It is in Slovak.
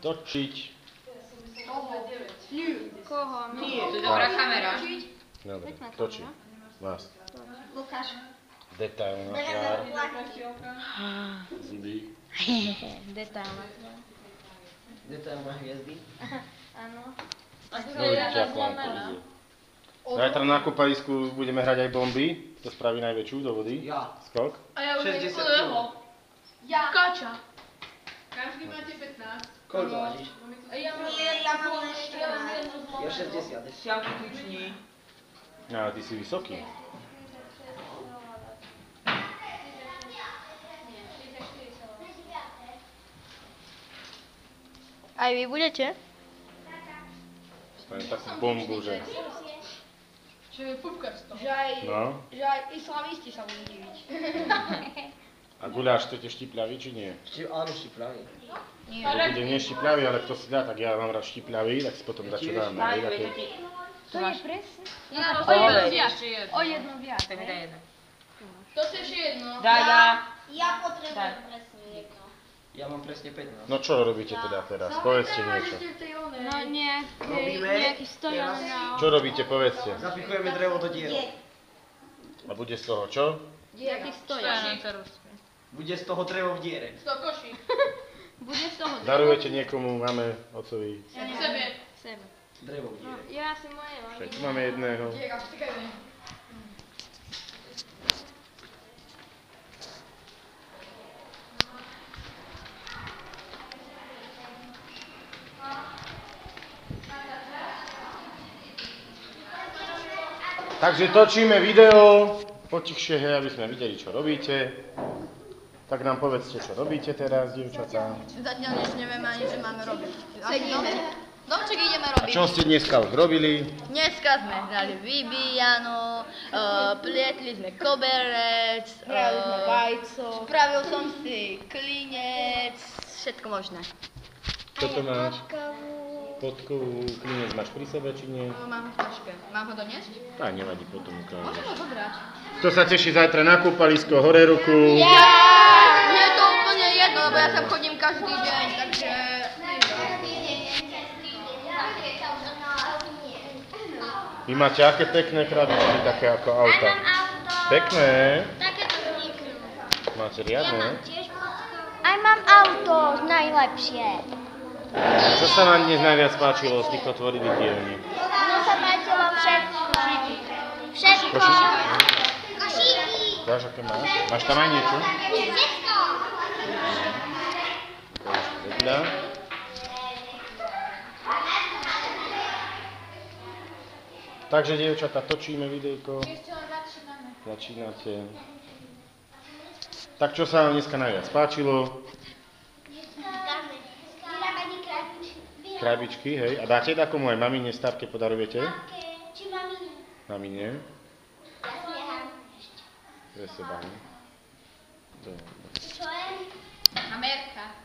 Točiť. Koho? Nie, to je dobrá kamera. Dobre, točí. Vás. Lukáš. Detail na tvár. Zuby. Detail na tvár. Detail na hviezdy. Áno. No vidíte, ako vám to ide. Zajtra na kúpalisku budeme hrať aj bomby. Kto spraví najväčšiu do vody? Ja. Skok. A ja už 60 jeho. Ja. Kača. Každý máte 15. Koľko vážiš? A ja mám Ja 60. Siavky tuční. Ale ty si vysoký. Aj vy budete? Spravím takú bombu, že... Čo je pupkarstvo. No. Že aj islamisti sa budú diviť. A guláš chcete štipľavý, či nie? Áno, štipľavý. To bude nie štipľavý, ale kto si dá, tak ja mám rád štipľavý, tak si potom dá čo dáme. To je presne. O jedno viac. O jedno viac. To mi dá jeden. To si ešte jedno. Daj, ja. Ja potrebujem presne jedno. Ja mám presne 15. No čo robíte teda teraz? Povedzte niečo. No Robíme. nejaký stojan na... Čo robíte, povedzte. Zapikujeme drevo do diera. A bude z toho čo? Nejaký stojan. Bude z toho drevo v diere. 100 koší. Bude z toho... Darujete niekomu, máme, ocovi. Sebe. Sebe. Drevo v diere. Ja si moje mám. Však tu máme jedného. Diera, vstekajme. Takže točíme video, potichšie, hej, aby sme videli, čo robíte. Tak nám povedzte, čo robíte teraz, dievčatá. Zatiaľ než nevieme ani, čo máme robiť. Domček ideme A robiť. čo ste dneska už robili? Dneska sme hrali vybíjano, plietli sme koberec, Hrali sme vajco. spravil som si klinec, všetko možné. Čo to máš? Podkovú klinec máš pri sebe, či nie? Mám ho v taške. Mám ho doniesť? A nevadí, potom ukážeš. Môžem ho zobrať. Kto sa teší zajtra na kúpalisko, hore ruku. Mne je to úplne jedno, lebo ja tam chodím každý deň, takže... Vy máte aké pekné krabičky, také ako auta. Pekné. Takéto vzniknú. Máte riadne. Aj mám auto, najlepšie. Čo sa vám dnes najviac páčilo z týchto tvorivých dielní? Mne sa páčilo všetko. Všetko. Košíky. Dáš, aké máš? Máš tam aj niečo? Všetko. Vedľa. Takže, dievčatá, točíme videjko. Začínate. Tak čo sa vám dneska najviac páčilo? Krabičky, hej. A dáte takomu aj mamine starke podarujete? Či mamine? Mamine? Ja si nechám. Pre seba, ne? Dobre. Čo je? Amerka.